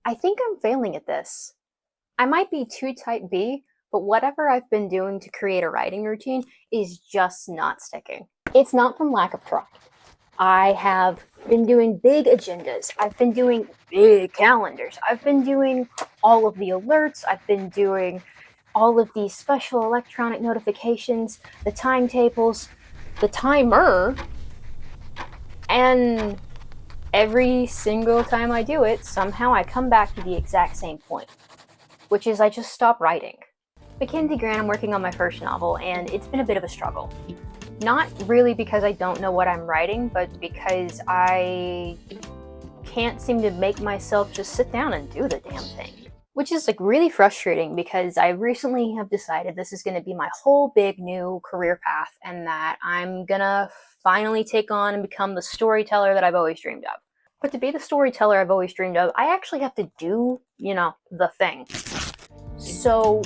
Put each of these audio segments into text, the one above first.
I think I'm failing at this. I might be too type B, but whatever I've been doing to create a writing routine is just not sticking. It's not from lack of try. I have been doing big agendas. I've been doing big calendars. I've been doing all of the alerts. I've been doing all of these special electronic notifications, the timetables, the timer, and every single time I do it, somehow I come back to the exact same point, which is I just stop writing. Makensi Grant, I'm working on my first novel, and it's been a bit of a struggle. Not really because I don't know what I'm writing, but because I can't seem to make myself just sit down and do the damn thing. Which is like really frustrating because I recently have decided this is going to be my whole big new career path and that I'm gonna finally take on and become the storyteller that I've always dreamed of. But to be the storyteller I've always dreamed of, I actually have to do, the thing. So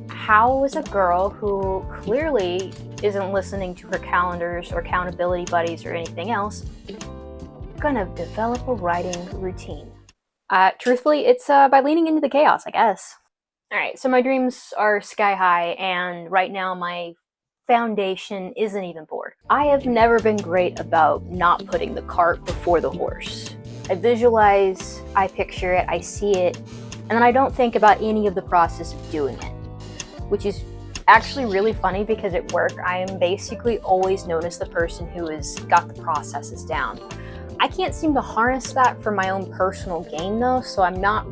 how is a girl who clearly isn't listening to her calendars or accountability buddies or anything else gonna develop a writing routine? Truthfully, it's by leaning into the chaos, I guess. Alright, so my dreams are sky high, and right now my foundation isn't even poured. I have never been great about not putting the cart before the horse. I visualize, I picture it, I see it, and then I don't think about any of the process of doing it. Which is actually really funny because at work I am basically always known as the person who has got the processes down. I can't seem to harness that for my own personal gain though, so I'm not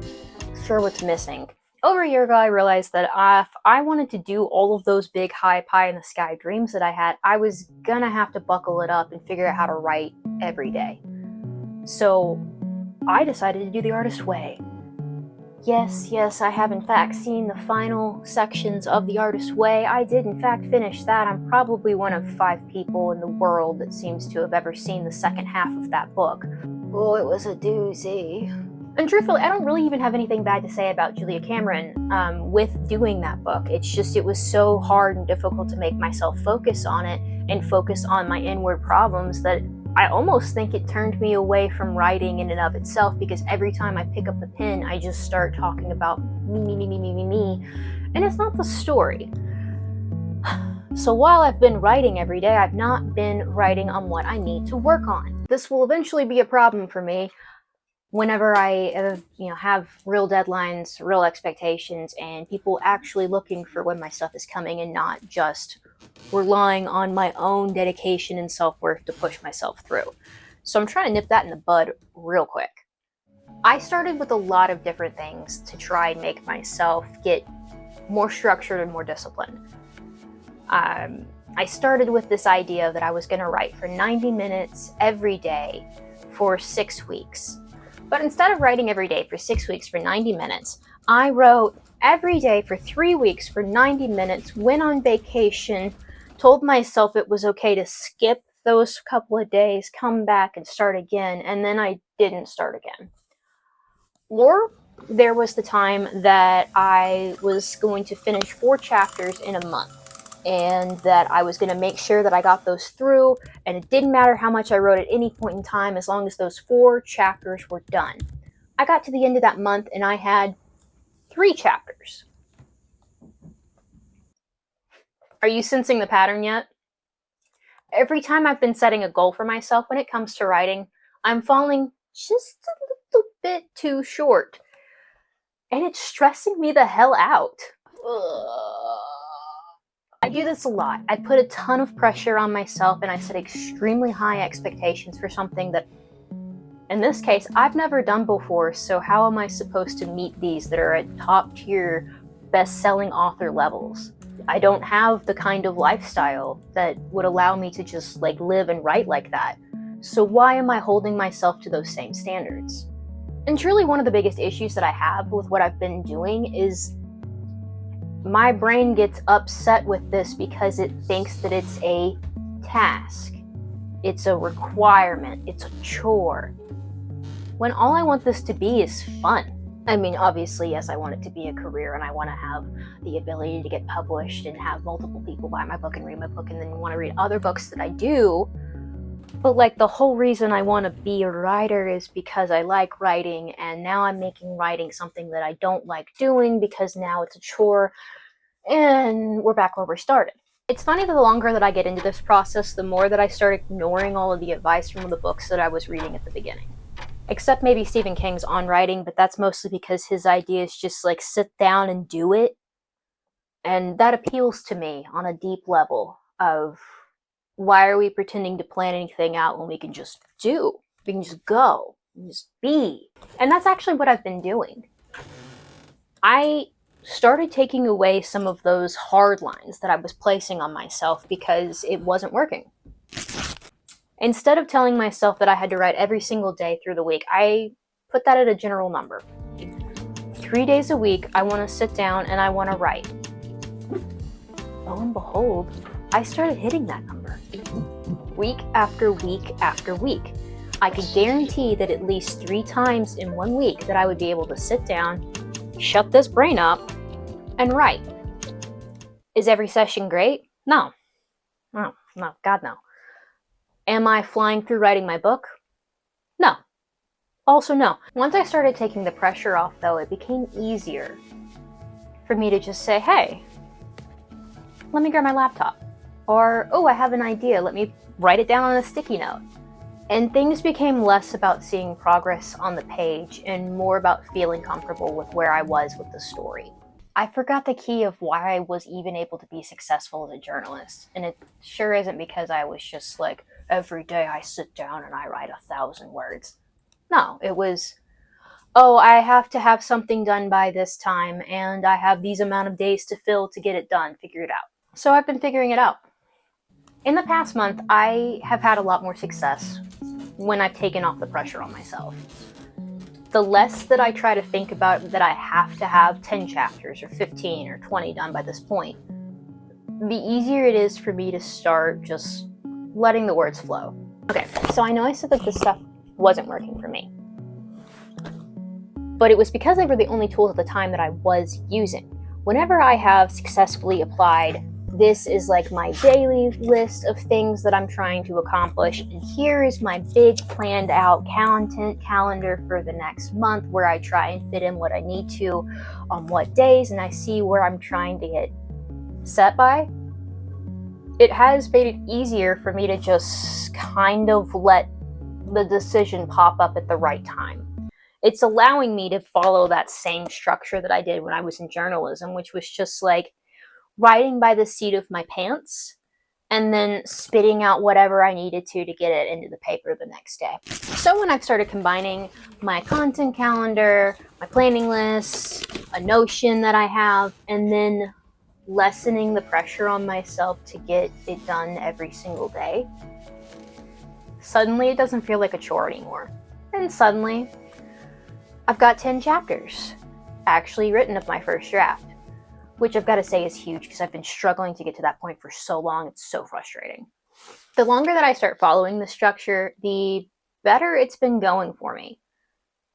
sure what's missing. Over a year ago, I realized that if I wanted to do all of those big high pie in the sky dreams that I had, I was gonna have to buckle it up and figure out how to write every day. So I decided to do the artist way. Yes, I have in fact seen the final sections of The Artist Way. I did in fact finish that. I'm probably one of 5 people in the world that seems to have ever seen the second half of that book. Oh, it was a doozy. And truthfully, I don't really even have anything bad to say about Julia Cameron with doing that book. It's just it was so hard and difficult to make myself focus on it and focus on my inward problems that I almost think it turned me away from writing in and of itself, because every time I pick up the pen, I just start talking about me, and it's not the story. So while I've been writing every day, I've not been writing on what I need to work on. This will eventually be a problem for me whenever I have real deadlines, real expectations, and people actually looking for when my stuff is coming and not just relying on my own dedication and self-worth to push myself through. So I'm trying to nip that in the bud real quick. I started with a lot of different things to try and make myself get more structured and more disciplined. I started with this idea that I was going to write for 90 minutes every day for 6 weeks. But instead of writing every day for 6 weeks for 90 minutes, I wrote every day for 3 weeks for 90 minutes, went on vacation, told myself it was okay to skip those couple of days, come back and start again, and then I didn't start again. Or there was the time that I was going to finish 4 chapters in a month, and that I was going to make sure that I got those through, and it didn't matter how much I wrote at any point in time as long as those 4 chapters were done. I got to the end of that month and I had 3 chapters. Are you sensing the pattern yet? Every time I've been setting a goal for myself when it comes to writing, I'm falling just a little bit too short. And it's stressing me the hell out. I do this a lot. I put a ton of pressure on myself and I set extremely high expectations for something that, in this case, I've never done before, so how am I supposed to meet these that are at top tier, best-selling author levels? I don't have the kind of lifestyle that would allow me to just live and write like that. So why am I holding myself to those same standards? And truly one of the biggest issues that I have with what I've been doing is my brain gets upset with this because it thinks that it's a task. It's a requirement. It's a chore. When all I want this to be is fun. I mean, obviously, yes, I want it to be a career and I want to have the ability to get published and have multiple people buy my book and read my book and then want to read other books that I do. But like the whole reason I want to be a writer is because I like writing, and now I'm making writing something that I don't like doing because now it's a chore, and we're back where we started. It's funny that the longer that I get into this process, the more that I start ignoring all of the advice from the books that I was reading at the beginning. Except maybe Stephen King's On Writing, but that's mostly because his idea is just like sit down and do it. And that appeals to me on a deep level of why are we pretending to plan anything out when we can just do? We can just go, and just be. And that's actually what I've been doing. I started taking away some of those hard lines that I was placing on myself because it wasn't working. Instead of telling myself that I had to write every single day through the week, I put that at a general number. 3 days a week, I want to sit down and I want to write. Lo and behold, I started hitting that number. Week after week after week. I could guarantee that at least 3 times in 1 week that I would be able to sit down, shut this brain up, and write. Is every session great? No. No, God no. Am I flying through writing my book? No. Also no. Once I started taking the pressure off, though, it became easier for me to just say, hey, let me grab my laptop. Or, oh, I have an idea, let me write it down on a sticky note. And things became less about seeing progress on the page and more about feeling comfortable with where I was with the story. I forgot the key of why I was even able to be successful as a journalist. And it sure isn't because I was just like, every day I sit down and I write 1,000 words. No, it was, oh, I have to have something done by this time, and I have these amount of days to fill to get it done, figure it out. So I've been figuring it out. In the past month, I have had a lot more success when I've taken off the pressure on myself. The less that I try to think about that I have to have 10 chapters or 15 or 20 done by this point, the easier it is for me to start just letting the words flow. Okay, so I know I said that this stuff wasn't working for me, but it was because they were the only tools at the time that I was using. Whenever I have successfully applied, this is like my daily list of things that I'm trying to accomplish, and here is my big planned out content calendar for the next month where I try and fit in what I need to on what days, and I see where I'm trying to get set by. It has made it easier for me to just kind of let the decision pop up at the right time. It's allowing me to follow that same structure that I did when I was in journalism, which was just like writing by the seat of my pants and then spitting out whatever I needed to get it into the paper the next day. So when I've started combining my content calendar, my planning lists, a Notion that I have, and then lessening the pressure on myself to get it done every single day, suddenly it doesn't feel like a chore anymore. And suddenly, I've got 10 chapters actually written of my first draft, which I've got to say is huge because I've been struggling to get to that point for so long. It's so frustrating. The longer that I start following the structure, the better it's been going for me.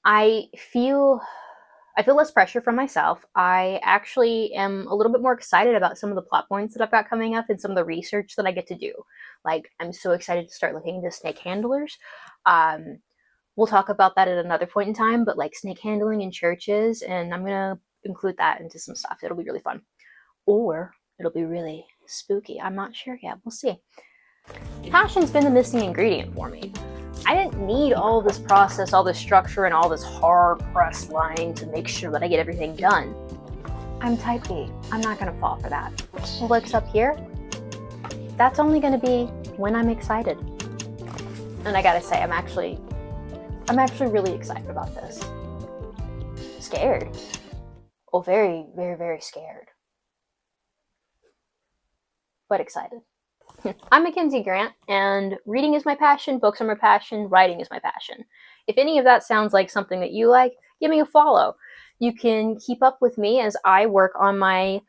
I feel less pressure from myself. I actually am a little bit more excited about some of the plot points that I've got coming up and some of the research that I get to do. Like, I'm so excited to start looking into snake handlers. We'll talk about that at another point in time, but like snake handling in churches, and I'm gonna include that into some stuff. It'll be really fun. Or it'll be really spooky. I'm not sure yet. We'll see. Passion's been the missing ingredient for me. I didn't need all this process, all this structure, and all this hard-pressed line to make sure that I get everything done. I'm type B. I'm not gonna fall for that. What looks up here? That's only gonna be when I'm excited. And I gotta say, I'm actually really excited about this. Scared. Oh, very, very, very scared. But excited. I'm Makensi Grant, and reading is my passion, books are my passion, writing is my passion. If any of that sounds like something that you like, give me a follow. You can keep up with me as I work on my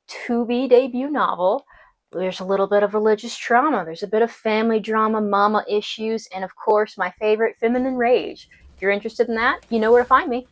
to-be debut novel. There's a little bit of religious trauma, there's a bit of family drama, mama issues, and of course my favorite, feminine rage. If you're interested in that, you know where to find me.